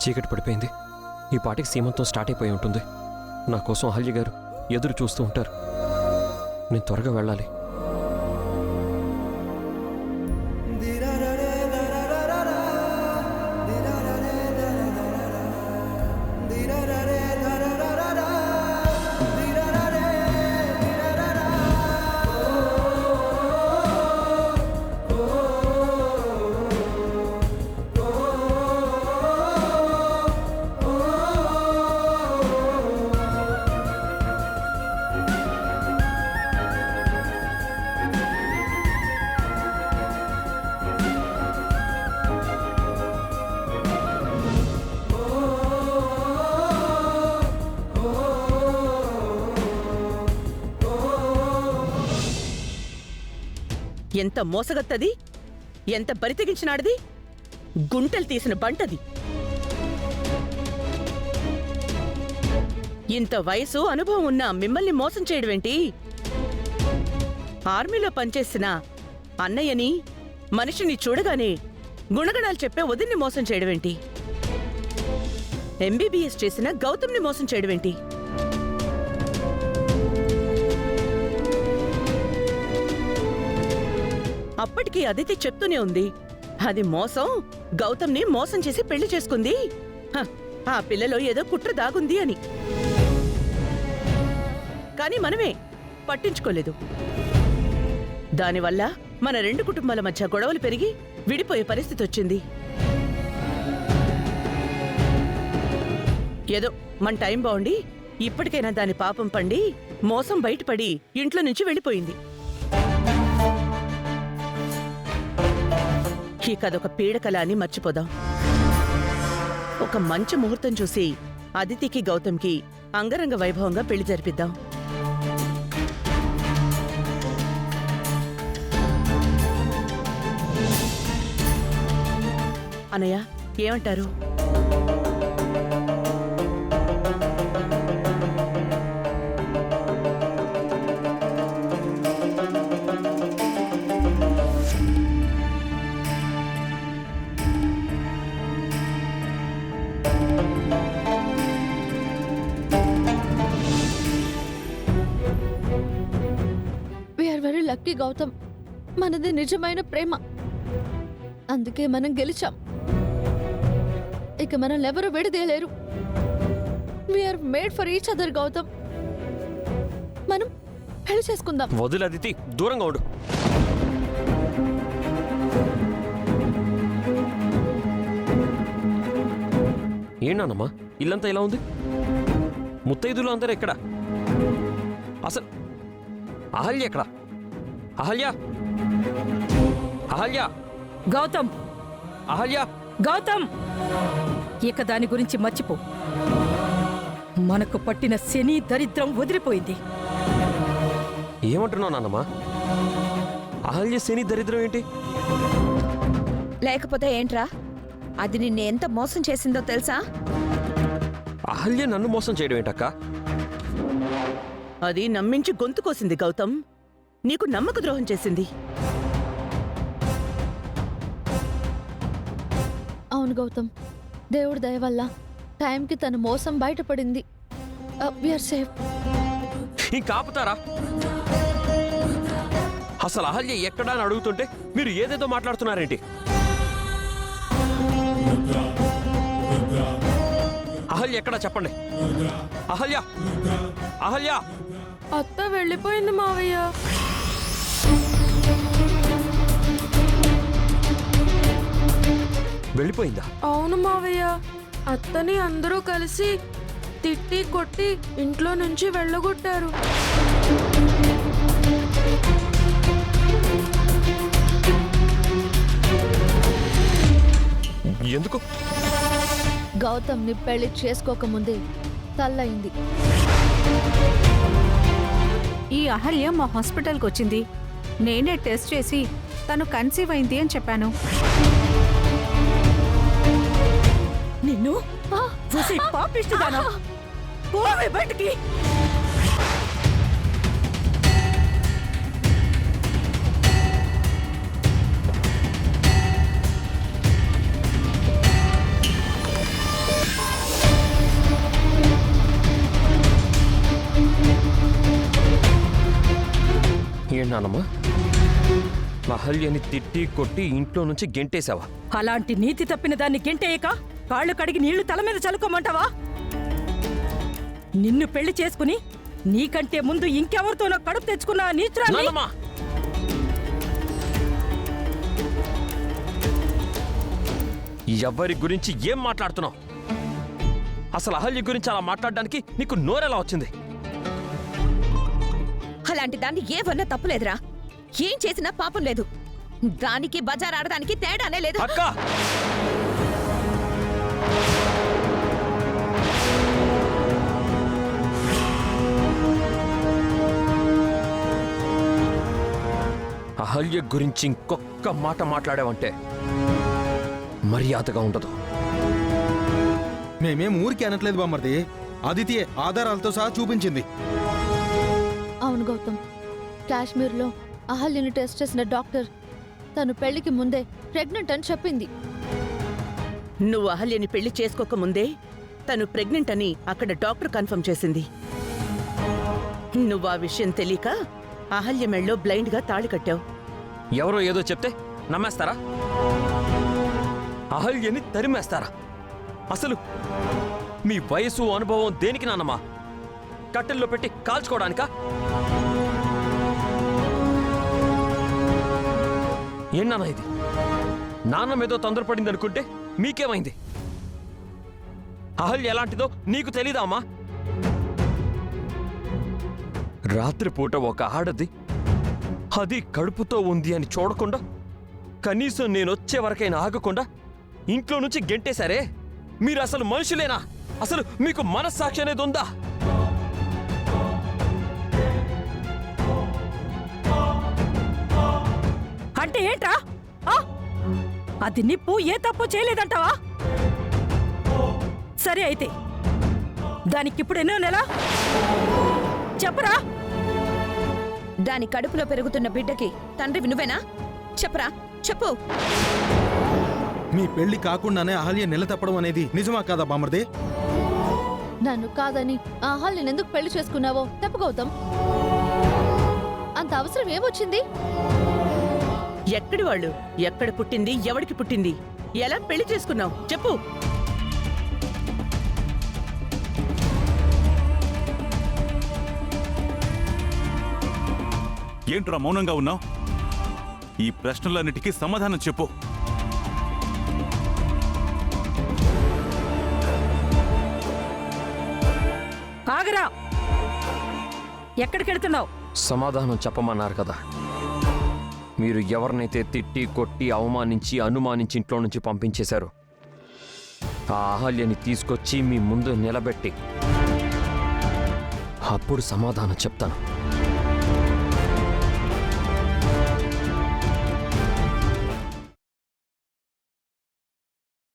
చీకటి పడిపోయింది. ఈ పాటికి సీమంతం స్టార్ట్ అయిపోయి ఉంటుంది. నా కోసం అహల్య గారు ఎదురు చూస్తూ ఉంటారు. నేను త్వరగా వెళ్ళాలి. ఎంత మోసగత్తది, ఎంత బరితెగించినాడది, గుంటలు తీసిన బంటది. ఇంత వయసు అనుభవం ఉన్న మిమ్మల్ని మోసం చేయడమేంటి? ఆర్మీలో పనిచేసిన అన్నయ్యని, మనిషిని చూడగానే గుణగణాలు చెప్పే వదిన్ని మోసం చేయడమేంటి? ఎంబీబీఎస్ చేసిన గౌతమ్ని మోసం చేయడమేంటి? అప్పటికి అదితి చెప్తూనే ఉంది, అది మోసం, గౌతమ్ని మోసం చేసి పెళ్లి చేసుకుంది, ఆ పిల్లలో ఏదో కుట్ర దాగుంది అని. కాని మనమే పట్టించుకోలేదు. దానివల్ల మన రెండు కుటుంబాల మధ్య గొడవలు పెరిగి విడిపోయే పరిస్థితి వచ్చింది. ఏదో మన టైం బాగుండి ఇప్పటికైనా దాని పాపం పండి మోసం బయటపడి ఇంట్లో నుంచి వెళ్ళిపోయింది. ఇకదొక పీడకల అని మర్చిపోదాం. ఒక మంచి ముహూర్తం చూసి అదితికి గౌతమ్కి అంగరంగ వైభవంగా పెళ్లి జరిపిద్దాం. అనయ్య, ఏమంటారు? లక్కీ గౌతమ్, మనది నిజమైన ప్రేమ, అందుకే మనం గెలిచాం. ఇక మనల్ని ఎవరు విడదీయలేరు. We are made for each other Gautam. మనం పెళ్లి చేసుకుందాం. వదిలు అదితి, దూరంగా ఉండు. ఏంటన్నమ్మా ఇల్లంతా ఇలా ఉంది? ముత్తైదులు అందరూ ఎక్కడ? అసలు అహల్య ఎక్కడ? అహల్య, అహల్య, గౌతమ్, అహల్య, గౌతమ్, ఇక దాని గురించి మర్చిపో. మనకు పట్టిన శని దరిద్రం వదిలిపోయింది. ఏమంటున్నావు నాన్నమ్మా? అహల్య శని దరిద్రం ఏంటి? లేకపోతే ఏంట్రా, అది నిన్ను ఎంత మోసం చేసిందో తెలుసా? అహల్య నన్ను మోసం చేయడం ఏంటక్క? అది నమ్మించి గొంతు కోసింది గౌతమ్, నీకు నమ్మక ద్రోహం చేసింది. అవును గౌతమ్, దేవుడి దయ వల్ల టైంకి తన మోసం బయటపడింది. We are safe. ఇంకా ఆపుతారా? అసలు అహల్య ఎక్కడా అని అడుగుతుంటే మీరు ఏదేదో మాట్లాడుతున్నారేంటి? అహల్య ఎక్కడా చెప్పండి. అహల్య, అహల్య. అత్త వెళ్ళిపోయింది మావయ్య. వెళ్ళిపోయిందా? అవును మావయ్య, అత్తని అందరూ కలిసి తిట్టి కొట్టి ఇంట్లో నుంచి వెళ్ళగొట్టారు. ఎందుకు? గౌతమ్ని పెళ్లి చేసుకోకముందే తల్లయింది. ఈ అహల్య మా హాస్పిటల్కి వచ్చింది. నేనే టెస్ట్ చేసి తను కన్సీవ్ అయింది అని చెప్పాను. నిన్ను పాపిస్తుదానా? పోవే బయటికి. నానమ్మా అహల్యని తిట్టి కొట్టి ఇంట్లో నుంచి గెంటేశావా? అలాంటి నీతి తప్పిన దాన్ని గెంటేయక కాళ్ళు కడిగి నీళ్లు తల మీద చల్లుకోమంటావా? నిన్ను పెళ్లి చేసుకుని నీకంటే ముందు ఇంకెవరితోనో కడుపు తెచ్చుకున్నా నీచురాలి. నానమ్మా ఎవరి గురించి ఏం మాట్లాడుతున్నావు? అసలు అహల్య గురించి అలా మాట్లాడడానికి నీకు నోరెలా వచ్చింది? అలాంటి దాన్ని ఏవన్నా తప్పులేదురా. ఏం చేసినా పాపం లేదు. దానికి బజార్ ఆడడానికి తేడానే లేదు. అక్క అహల్య గురించి ఇంకొక్క మాట మాట్లాడావంటే మర్యాదగా ఉండదు. మేమేం ఊరికి అనట్లేదు బామ్మర్ది. అదితియే ఆధారాలతో సహా చూపించింది. అవును గౌతమ్, కాశ్మీర్లో అహల్యని టెస్ట్ చేసిన డాక్టర్ తను పెళ్లికి ముందే ప్రెగ్నెంట్ అని చెప్పింది. నువ్వు అహల్యని పెళ్లి చేసుకోకముందే తను ప్రెగ్నెంట్ అని అక్కడ డాక్టర్ కన్ఫర్మ్ చేసింది. నువ్వు ఆ విషయం తెలియక అహల్య మెళ్ళో బ్లైండ్గా తాళి కట్టావు. ఎవరో ఏదో చెప్తే నమ్మేస్తారా? అహల్యని తరిమేస్తారా? అసలు మీ వయసు అనుభవం దేనికి నాన్నమ్మా? కట్టెల్లో పెట్టి కాల్చుకోవడానికా? ఏంటన్నా ఇది? నాన్నమేదో తొందరపడింది అనుకుంటే మీకేమైంది? అహల్య ఎలాంటిదో నీకు తెలీదా అమ్మా? రాత్రిపూట ఒక ఆడది అది కడుపుతో ఉంది అని చూడకుండా కనీసం నేనొచ్చే వరకైనా ఆగకుండా ఇంట్లో నుంచి గెంటేశారే. మీరు అసలు మనుషులేనా? అసలు మీకు మనస్సాక్షి అనేది ఉందా? అంటే ఏంట్రా? ఆ? అది నిప్పు ఏ తప్పు చేయలేదంటావా? సరే అయితే దానికిప్పుడు ఎన్నో నెల చెప్పరా? దాని కడుపులో పెరుగుతున్న బిడ్డకి తండ్రివి నువ్వేనా? చెప్పరా, చెప్పు. మీ పెళ్లి కాకుండానే అహల్య నెల తప్పడం అనేది నిజమా కాదా బామ్మర్ది? నన్ను కాదని ఆ అహల్యని ఎందుకు పెళ్లి చేసుకున్నావో చెప్పు గౌతమ్. అంత అవసరం ఏమొచ్చింది? ఎక్కడి వాళ్ళు? ఎక్కడ పుట్టింది? ఎవడికి పుట్టింది? ఎలా పెళ్లి చేసుకున్నావు? చెప్పు. ఏంట్రా మౌనంగా ఉన్నావు? ఈ ప్రశ్నలన్నిటికీ సమాధానం చెప్పు. ఆగరా! ఎక్కడికెడుతున్నావు? సమాధానం చెప్పమన్నారు కదా. మీరు ఎవరినైతే తిట్టి కొట్టి అవమానించి అనుమానించి ఇంట్లో నుంచి పంపించేశారో ఆ అహల్యని తీసుకొచ్చి మీ ముందు నిలబెట్టి అప్పుడు సమాధానం చెప్తాను.